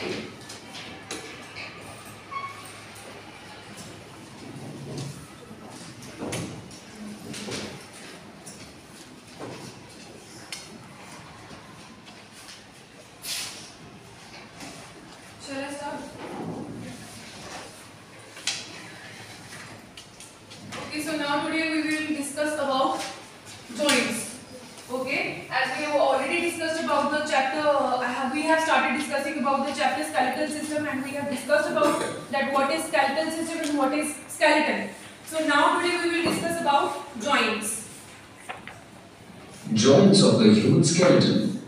Shall I start? Okay, so now today we will discuss about joints. Okay, as we have already discussed about the chapter, we have started discussing about the chapter skeletal system, and we have discussed about that what is skeletal system and what is skeleton. So now today we will discuss about joints. Joints of the human skeleton.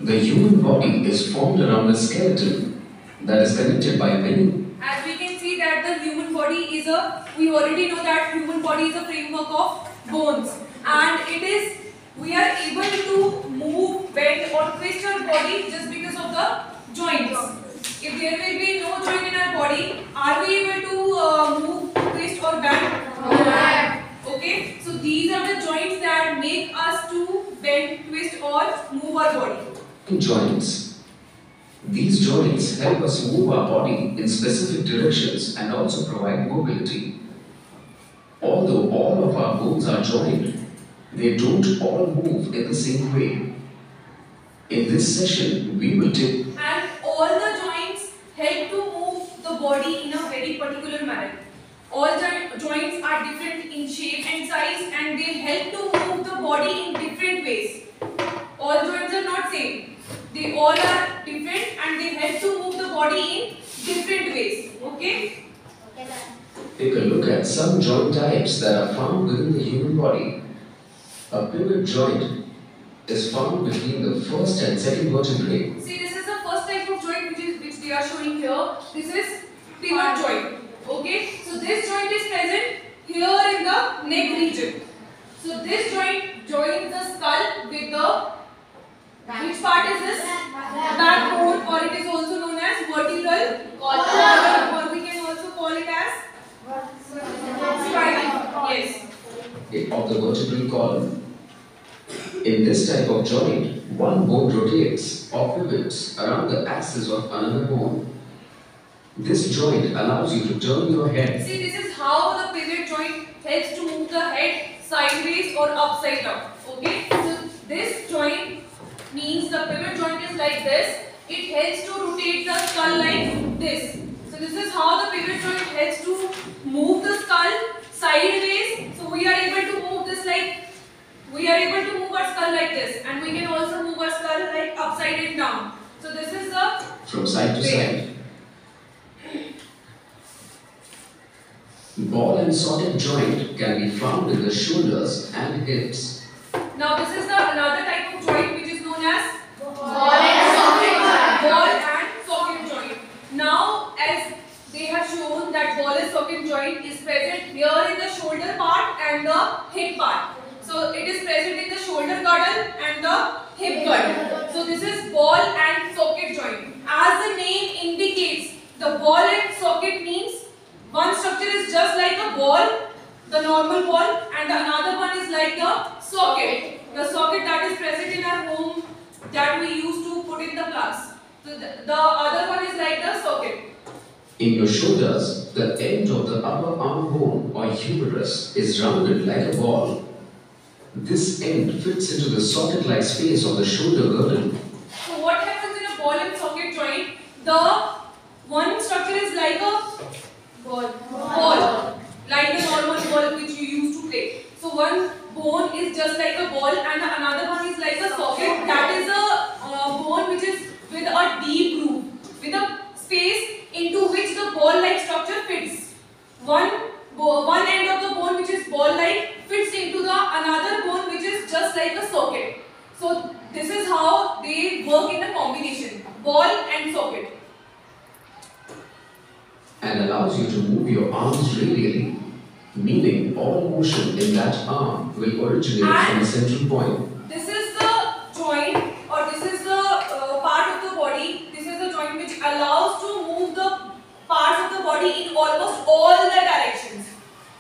The human body is formed around a skeleton that is connected by many. As we can see that the human body is we already know that human body is a framework of bones, and we are able to move, bend or twist our body just because of the joints. If there will be no joint in our body, are we able to move, twist or bend? No. Okay, so these are the joints that make us to bend, twist or move our body. Joints. These joints help us move our body in specific directions and also provide mobility. Although all of our bones are joined, they don't all move in the same way. In this session, we will take... And all the joints help to move the body in a very particular manner. All the joints are different in shape and size, and they help to move the body in different ways. All joints are not same. They all are different and they help to move the body in different ways. Okay? Take a look at some joint types that are found within the human body. A pivot joint is found between the first and second vertebrae. See, this is the first type of joint which they are showing here. This is pivot joint. Okay? So this joint is present here in the neck region. So this joint joins the skull with the... Which part is this? Backbone, or it is also known as vertebral column, or we can also call it as spinal. Yes. Of the vertebral column. In this type of joint, one bone rotates or pivots around the axis of another bone. This joint allows you to turn your head. See, this is how the pivot joint helps to move the head sideways or upside down. Okay? So this joint means the pivot joint is like this. It helps to rotate the skull like this. So this is how the pivot joint helps to move the skull sideways. So we are able to move this like, we are able to move our skull like this, and we can also move our skull like upside and down. So this is the from side to side. Ball and socket joint can be found in the shoulders and hips. Now this is another type of joint which is known as ball and socket joint. Now, as they have shown that ball and socket joint is present here in the shoulder part and the hip part. So it is present in the shoulder girdle and the hip girdle. So this is ball and socket joint. As the name indicates, the ball and socket means one structure is just like a ball, the normal ball, and the another one is like the socket. The socket that is present in our home that we used to put in the plugs. So the other one is like the socket. In your shoulders, the end of the upper arm bone or humerus is rounded like a ball. This end fits into the socket-like space of the shoulder girdle. So what happens in a ball and socket joint? The one structure is like a ball, like the normal ball which you used to play. So one bone is just like a ball, and another one is like a socket. That is a bone which is with a deep groove, with a space into which the ball-like structure fits. One end of the bone which is ball-like fits into the another bone which is just like a socket. So this is how they work in the combination, ball and socket. And allows you to move your arms radially, meaning all motion in that arm will originate from a central point. This is the joint, or this is the part of the body. This is the joint which allows to move the parts of the body in almost all the directions.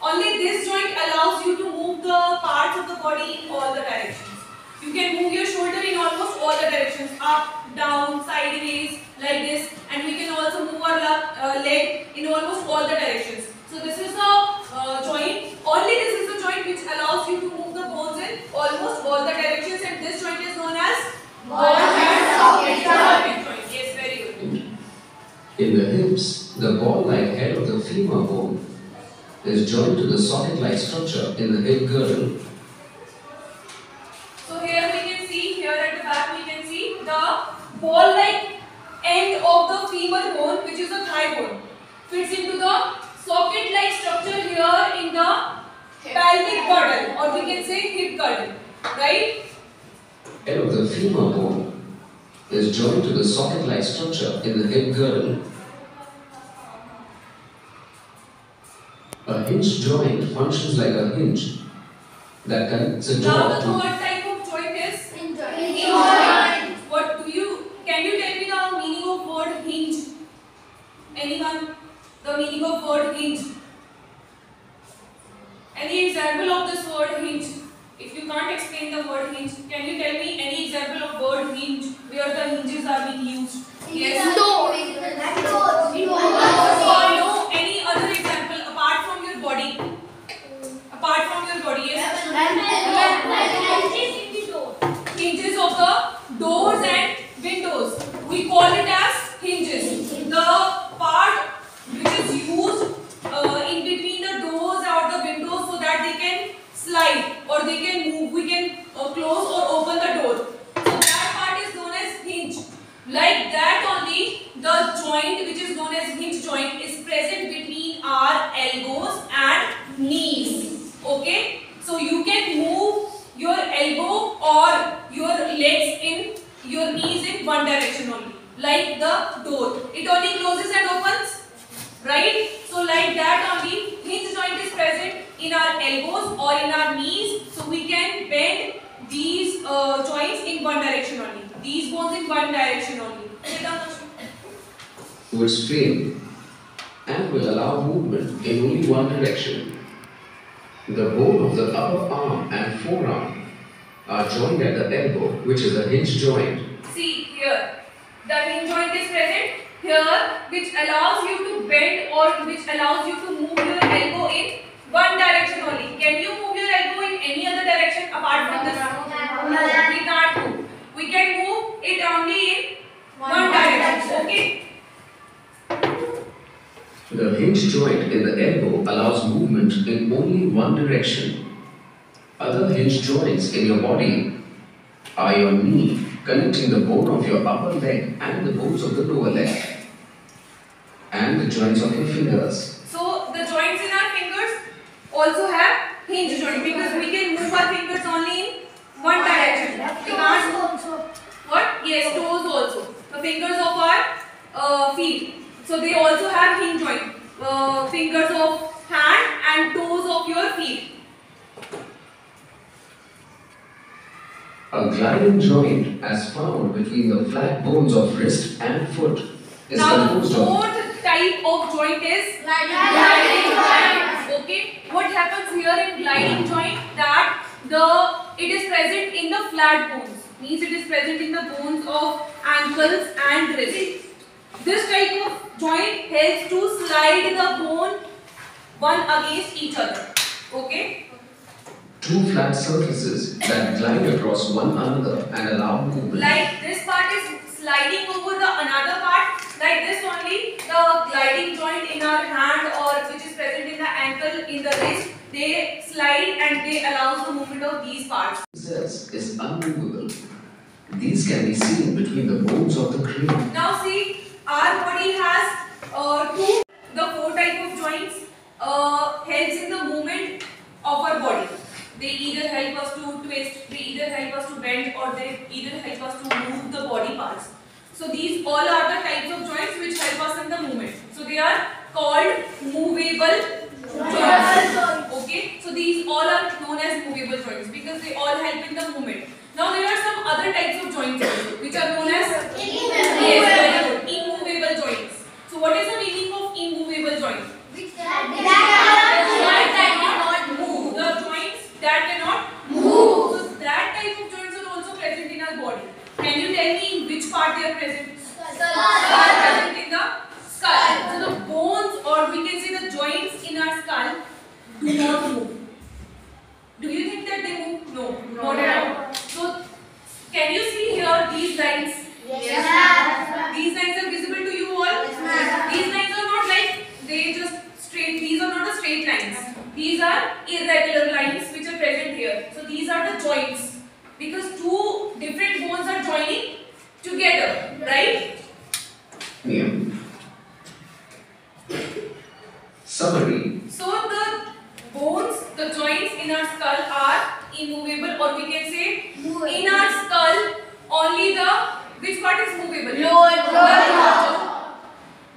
Only this joint allows you to move the parts of the body in all the directions. You can move your shoulder in almost all the directions, up, down, sideways, like this, and we can also move our leg in almost all the directions. So this is a joint. Only this is the joint which allows you to move the bones in almost all the directions, and this joint is known as ball and socket joint. Yes, very good. In the hips, the ball-like head of the femur bone is joined to the socket-like structure in the hip girdle. So here we can see, here at the back we can see the ball-like end of the femur bone, which is the thigh bone, fits into the socket-like structure here in the pelvic girdle, or we can say hip girdle, right? Head of the femur bone is joined to the socket-like structure in the hip girdle. A hinge joint functions like a hinge that connects a Now door the to... third type of joint is hinge joint. Can you tell me the meaning of word hinge? Anyone? The meaning of word hinge? Any example of this word hinge? If you can't explain the word hinge, can you tell me any example of word hinge where the hinges are being used? Yes. No. No. Any other example apart from your body? Apart from your body, yes. Hinges of the doors and windows. We call it as hinges. The part which is used in between the doors or the windows so that they can slide or they can move. We can close or open the door. So that part is known as hinge. Like that only, the joint which is known as hinge joint is present between our elbows and knees. Okay? So you can move your elbow or your legs in your knees in one direction only. Like the door. It only closes and opens. Right? So like that only, hinge joint is present in our elbows or in our knees. So we can bend these joints in one direction only. These bones in one direction only. to its frame and will allow movement in only one direction. The bone of the upper arm and forearm are joined at the elbow, which is a hinge joint. See here, the hinge joint is present here, which allows you to bend or which allows you to move your elbow in one direction only. Can you move your elbow in any other direction apart from this? No, we can't move. We can move it only in one direction. Okay. The hinge joint in the elbow allows movement in only one direction. Other hinge joints in your body are your knee, connecting the bone of your upper leg and the bones of the lower leg, and the joints of your fingers. So the joints in our fingers also have hinge joint because we can move our fingers only in one direction. We can't. What? Yes, toes also. The fingers of our feet. So they also have hinge joint. Fingers of hand and toes of your feet. A gliding joint, as found between the flat bones of wrist and foot, is Now the composed of... fourth type of joint is gliding joint. Okay. What happens here in gliding joint? That it is present in the flat bones. Means it is present in the bones of ankles and wrists. This type of joint helps to slide the bone one against each other. Okay. Two flat surfaces that glide across one another and allow movement. Like this part is sliding over the another part. Like this only, the gliding joint in our hand or which is present in the ankle, in the wrist, they slide and they allow the movement of these parts. Cells is unmovable. These can be seen between the bones of the cranium. Now see, our body has the four type of joints helps in the movement of our body. They either help us to twist, they either help us to bend, or they either help us to move the body parts. So these all are the types of joints which help us in the movement. So they are called movable joints. Okay. So these all are known as movable joints because they all help in the movement. Now there are some other types of joints also, which are known as immovable joints. So what is the meaning of immovable joint? That cannot move. So that type of joints are also present in our body. Can you tell me in which part they are present? Skull. They are present in the skull. So the bones, or we can say the joints in our skull, do not move. Do you think that they move? No, not at all. So can you see here these lines? Yes. These lines are visible to you all? Yes. These lines are not like they just straight. These are not the straight lines. These are irregular lines which are present here. So these are the joints, because two different bones are joining together, right? Yeah. Summary. So the bones, the joints in our skull are immovable, or we can say in our skull only the which part is movable? Lower jaw.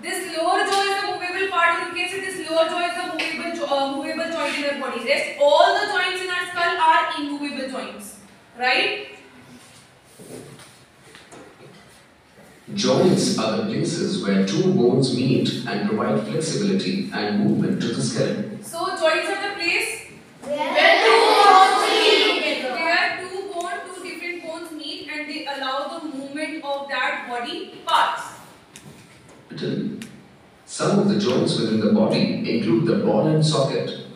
This lower jaw is the movable part, or you can say this lower jaw is the movable joint in our body. Rest all the joints in our skull are immovable joints, right? Joints are the places where two bones meet and provide flexibility and movement to the skeleton. So joints are the place Where two bones meet. Where two different bones meet and they allow the movement of that body parts. Some of the joints within the body include the ball and socket,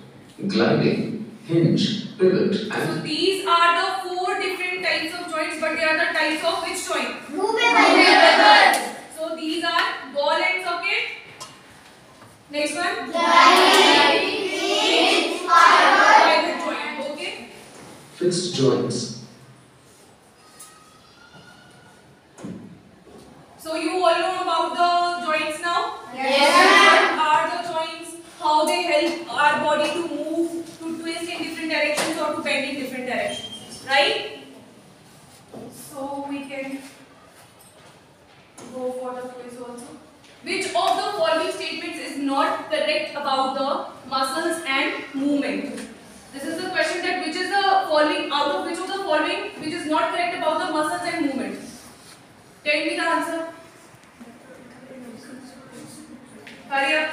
gliding, hinge, pivot, So and these are the four different types of joints, but they are the types of which joint? Movable. So these are ball and socket. Next one? Pivot joint. Okay. fixed joints. So you all know about the joints now? Yes. What are the joints? How they help our body to move, to twist in different directions or to bend in different directions, right? So we can go for the quiz also. Which of the following statements is not correct about the muscles and movement? This is the question, that which is the following, out of which of the following which is not correct about the muscles and movement? Tell me the answer. Hurry up.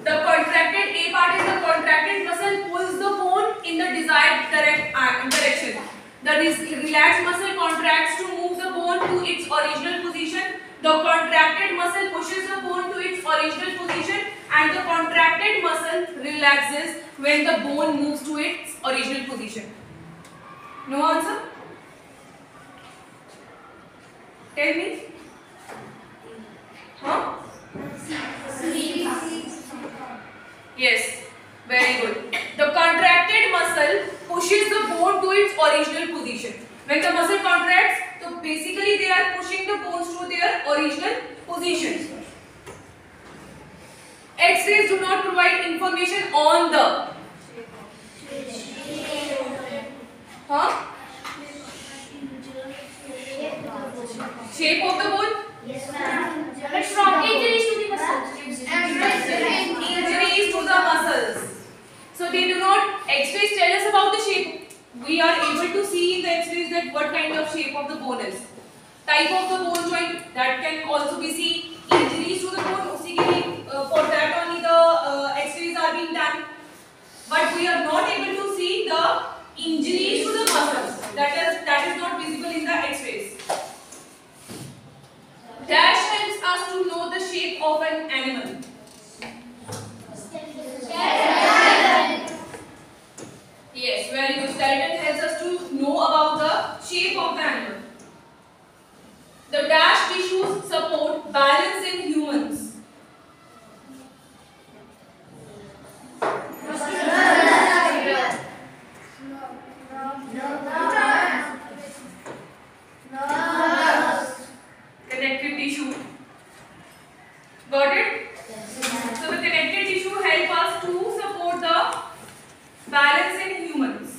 The contracted A part is the contracted muscle pulls the bone in the desired direction. The relaxed muscle contracts to move the bone to its original position. The contracted muscle pushes the bone to its original position, and the contracted muscle relaxes when the bone moves to its original position. No answer? Tell me. Huh? Yes, very good. The contracted muscle pushes the bone to its original position. When the muscle contracts, so basically they are pushing the bones to their original position. X-rays do not provide information on the shape of the bone. Yes, ma'am. Injuries to the muscles. Injuries to the muscles. So they do not, X-rays tell us about the shape. We are able to see in the X-rays that what kind of shape of the bone is. Type of the bone joint, that can also be seen. Injuries to the bone, उसी के लिए for that only the X-rays are being done. But we are not able to see the injuries to the muscles. That is not visible in the X-rays. Dash helps us to know the shape of an animal. Yes, very good. Skeleton helps us to know about the shape of the animal. The dash tissues support balance in humans. Connective tissue. Got it? So the connective tissue help us to support the balance in humans.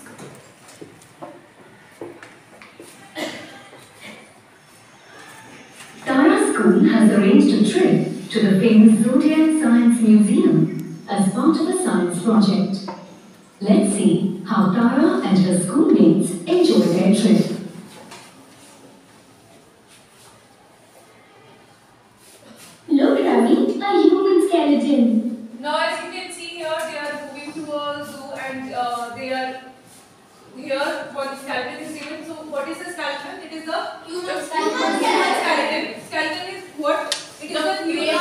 Tata School has arranged a trip to the famous Zodiac Science Museum as part of a science project. Let's see how Tara and her schoolmates enjoy their trip. Look, Ravi, a human skeleton. Now as you can see here, they are moving to a zoo and they are here for the skeleton is given. So what is the Human skeleton. Skeleton is what? It is the human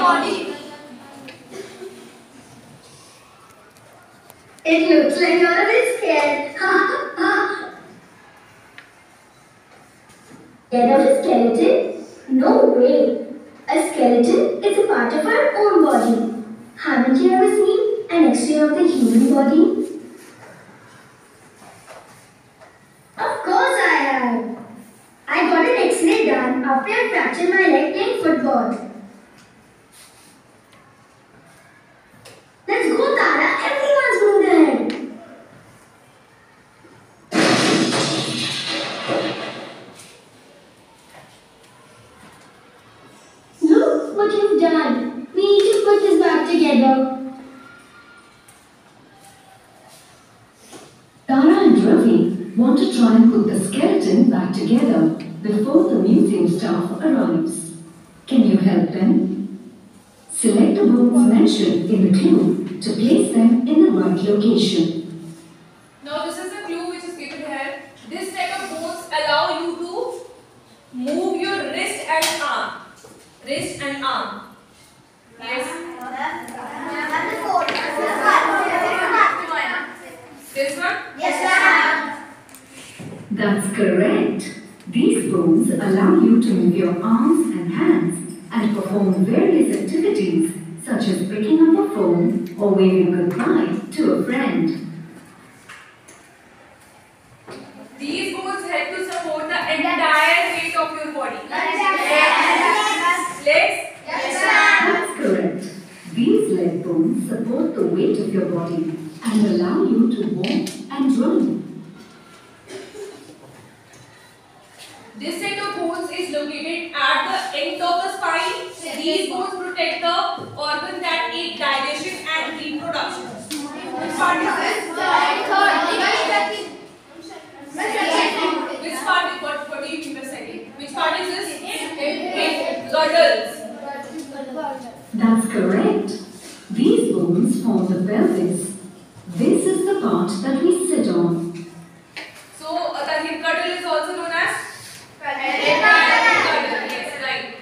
body. It looks like you're a bit scared. Scared of a skeleton? No way. A skeleton is a part of our own body. Haven't you ever seen an X-ray of the human body? Of course I have. I got an X-ray done after I fractured my leg playing football. Let's go, Tara. Everyone's moved ahead. Look what you've done. We need to put this back together. Tara and Ravi want to try and put the skeleton back together before the museum staff arrives. Can you help them? Select the bones mentioned in the clue to place them in the right location. Now this is the clue which is given here. This set of bones allow you to move your wrist and arm. Wrist and arm. Yes. This one? That's correct. These bones allow you to move your arms and hands and perform various activities such as picking up a phone or waving goodbye to a friend. These bones help to support the entire weight of your body. Legs? That's correct. These leg bones support the weight of your body and allow you to walk and run. This set of bones is located at the end of the spine. These bones protect the organ that aid digestion and reproduction. Which part is this? Which part is what do you mean by second? Which part is this? Hip girdles. That's correct. These bones form the pelvis. This is the part that we sit on. So the hip girdle is also known as yes, right.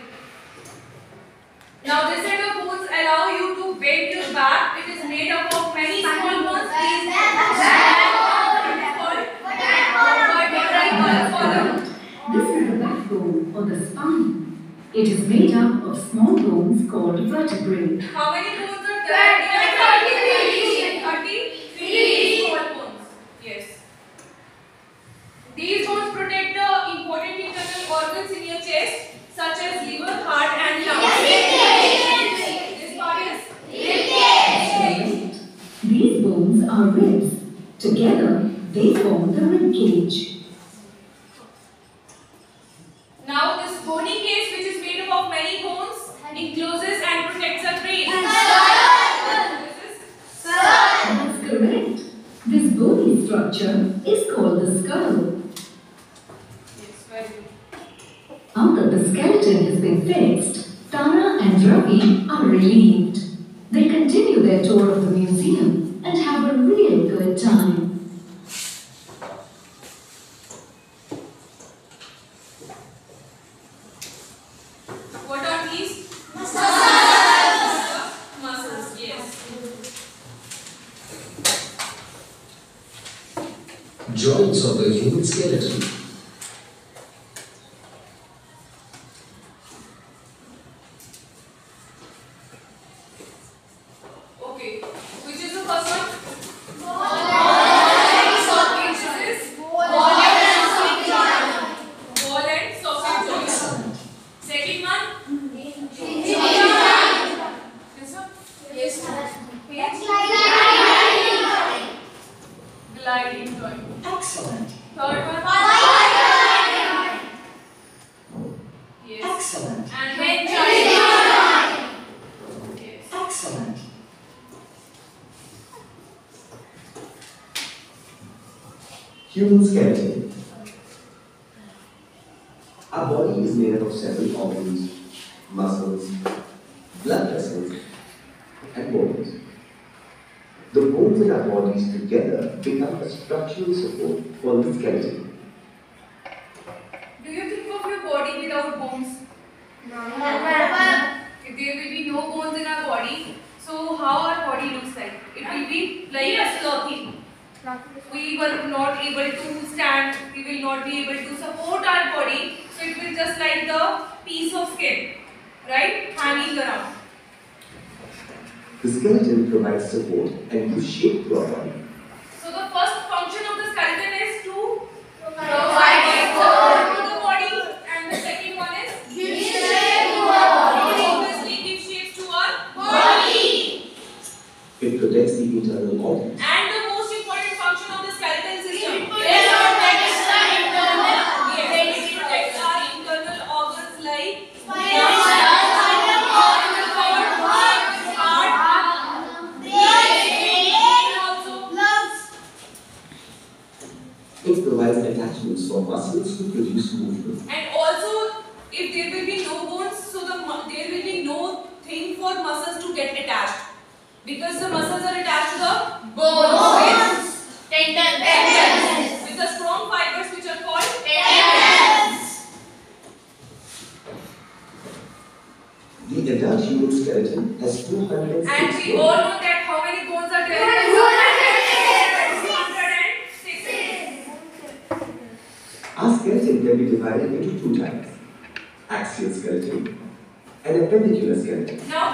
Now this set of bones allow you to bend your back. It is made up of many small bones. This is the backbone or the spine. It is made up of small bones called vertebrae. How many bones are there? 33 small bones. Yes. These bones protect the important internal organs in your chest, such as liver, heart, and lungs. This part is These bones are ribs. Together, they form the rib cage. Now this bony case, which is made up of many bones, encloses and protects the brain. That's correct. This bony structure is called the skull. Yes, very good. Now that the skeleton has been fixed, Tara and Ravi are relieved. They continue their tour of the museum and have a real good time. What are these? Muscles, yes. Joints of the human skeleton. Okay. Which is the first one? Ball and socket joint. Second one? This one? Yes. Gliding joint. Excellent. Third one? Yes. Excellent. And head joint. Yes. Excellent. Human skeleton. Our body is made up of several organs, muscles, blood vessels, and bones. The bones in our our bodies together become a structural support for the skeleton. Do you think of your body without bones? If there will be no bones in our body, so how our body looks like? It will be like a slurpy. We were not able to stand, we will not be able to support our body, so it will just like the piece of skin, right? Hanging around. The skeleton provides support and gives shape to our body. So the first function of the skeleton is to provide support to the body, and the second one is give shape to our body. Obviously give shape to our body. It protects the internal organs. And the most important function of the skeleton system is it protects our internal organs like It provides attachments for muscles to produce movement. and also if there will be no bones, so there will be no thing for muscles to get attached, because the muscles are attached to the bones with tendons with the strong fibers which are called tendons. The adult human skeleton has 206 And we all bones. know that how many bones are there? 206. Our skeleton can be divided into two types: axial skeleton and appendicular skeleton. Now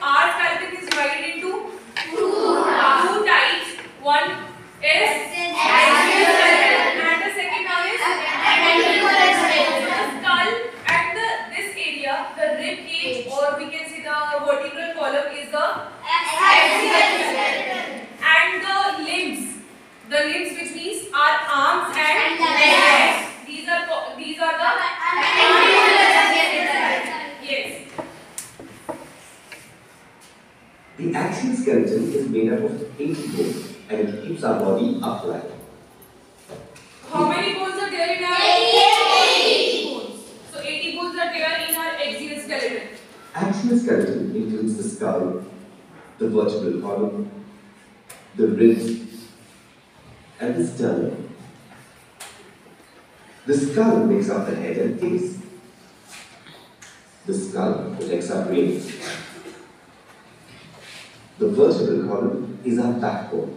our skeleton is divided into two types. One is axial skeleton and the second one is appendicular skeleton. The skull and this area, the rib cage, or we can say the vertebral column, is the axial skeleton. And the limbs which means our arms and legs, these are the appendicular skeleton. Yes. The axial skeleton is made up of 80 bones and it keeps our body upright. How many bones are there in our 80 bones. So 80 bones are there in our axial skeleton. Axial skeleton includes the skull, the vertebral column, the ribs, and the sternum. The skull makes up the head and face. The skull protects our brain. The vertebral column is our backbone.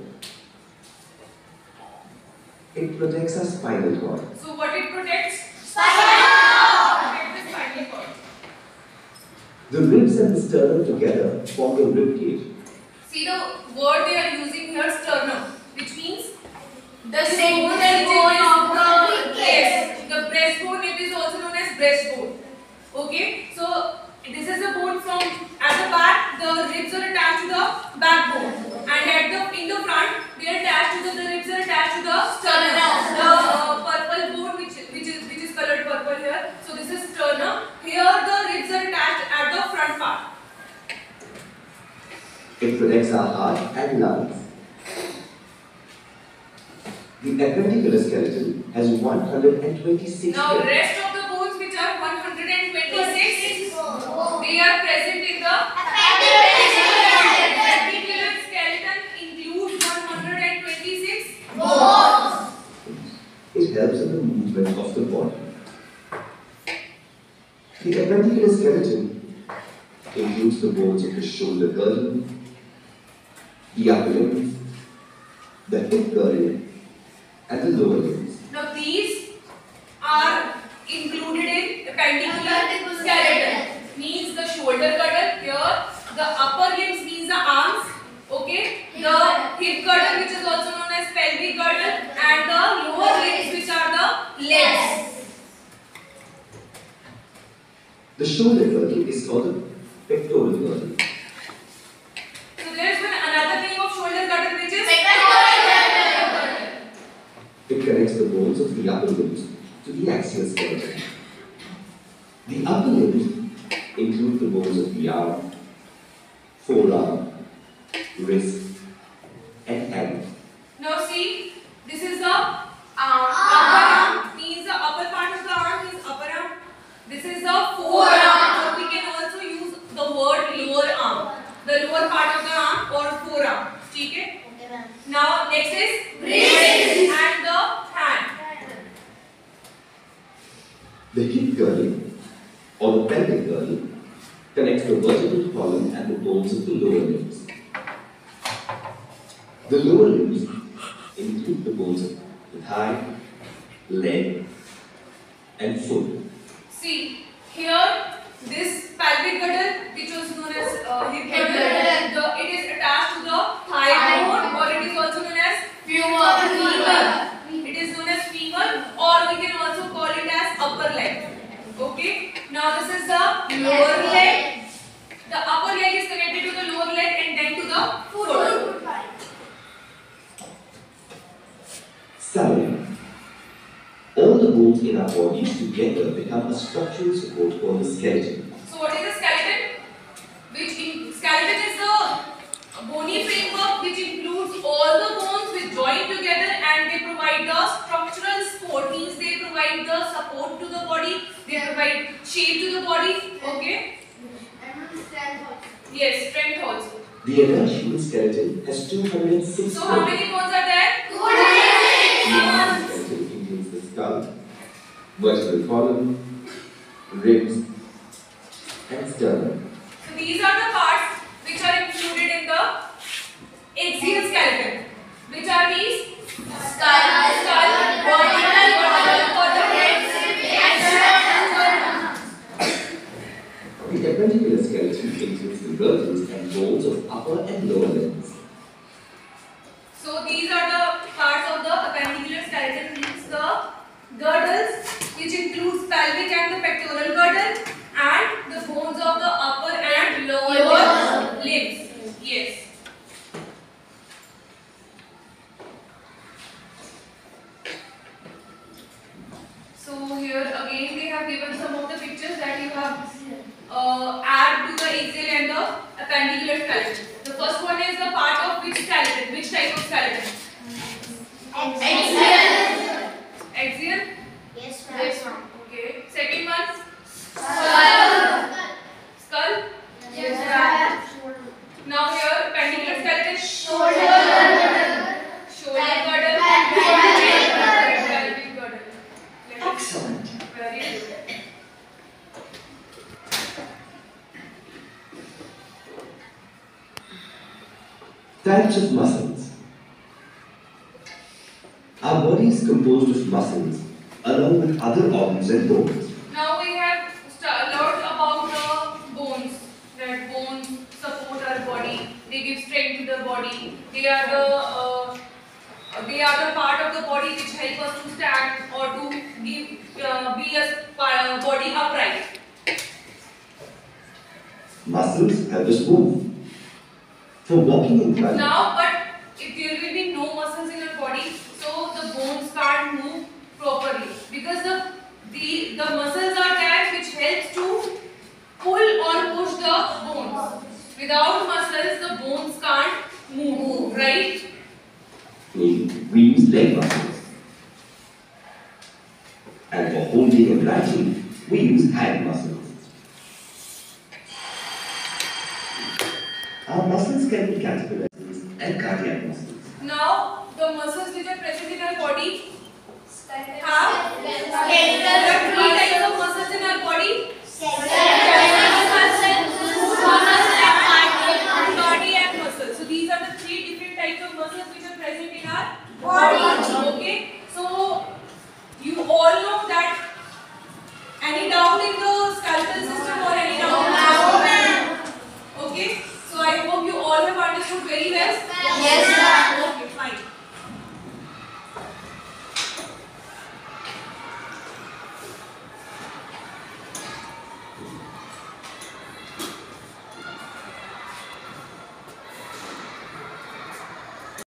It protects our spinal cord. So what it protects? Protects the spinal cord. The ribs and the sternum together form the rib cage. See the word they are using here, sternum, which means the central bone of the yes, the breastbone. It is also known as breastbone. Okay, so this is a bone from at the back. The ribs are attached to the backbone, and in the front they are attached to the ribs are attached to the sternum. The purple bone which is colored purple here. So this is sternum. Here the ribs are attached at the front part. It protects our heart and lungs. The appendicular skeleton has 126 Now bones. rest of the bones which are 126, they are present in the appendicular skeleton includes 126 bones. It helps in the movement of the body. The appendicular skeleton includes the bones of the shoulder girdle, the upper limbs, the hip girdle, and the lower limbs. Now these are included in appendicular skeleton. Means the shoulder girdle here, the upper limbs means the arms, okay, the hip girdle which is also known as pelvic girdle, and the lower limbs which are the legs. The shoulder girdle is called the pectoral girdle. So there is another name of shoulder girdle which is It connects the bones of the upper limbs to the axial skeleton. The upper limbs include the bones of the arm, forearm, wrist, and hand. Now see, this is the upper arm, means the upper part of the arm is upper arm. This is the forearm. So we can also use the word lower arm, the lower part of the arm or forearm. Okay? Now wrist and the hand. The hip girdle or the pelvic girdle connects the vertebral column and the bones of the lower limbs. The lower limbs include the bones of the thigh, leg, and foot. See, here this pelvic girdle, which was known as hip girdle, it is attached to the thigh bone, or it is also known as femur. It is known as femur, or we can also call it as upper leg. Okay. Now this is the lower leg. The upper leg is connected to the lower leg and then to the foot. 7. All the bones in our bodies together become a structural support for the skeleton. So what is the skeleton? Skeleton is the bony framework which includes all the bones which join together and they provide the structural support. Means they provide the support to the body. They provide shape to the body. Okay. Yes, strength also. The adult human skeleton has 206 So how many bones are there? The human skeleton includes the skull, vertebral column, ribs, and sternum. So these are the parts which are included in the axial skeleton. Which are these? Skull, vertebral column, the head, and The appendicular skeleton includes the girdles and bones of upper and lower limbs. So these are the parts of the appendicular skeleton, means the girdles, which includes pelvic and the pectoral girdle, and the bones of the upper and lower limbs. Yes. So here again they have given some of the pictures that you have add to the axial and the appendicular skeleton. The first one is the part of which skeleton? Which type of skeleton? Axial. Axial? Yes, This one. Okay. Second one? Skull. Skull? Yes, Now here appendicular skeleton? Shoulder. Shoulder girdle. Pelvic girdle. Excellent. Very good. Types of muscles. Our body is composed of muscles along with other organs and bones. Now we have learned about the bones. That bones support our body. They give strength to the body. They are the part of the body which help us to stand or to be a body upright. Muscles help us move. For walking and climbing, Now, but if there will be no muscles in our body, so the bones can't move properly because the muscles are there which helps to pull or push the bones. Without muscles, the bones can't move, right? we use leg muscles. And for holding and writing, we use hand muscles. Our muscles can be caterpillar muscles and cardiac muscles. Now, the muscles which are present in our body have Skeletal. there are three types of muscles in our body. Cardiac muscles. So these are the three different types of muscles which are present in our body. Okay. So you all know that. Any doubt in the skeletal system or any doubt? Okay. So I hope you all have understood very well. Yes,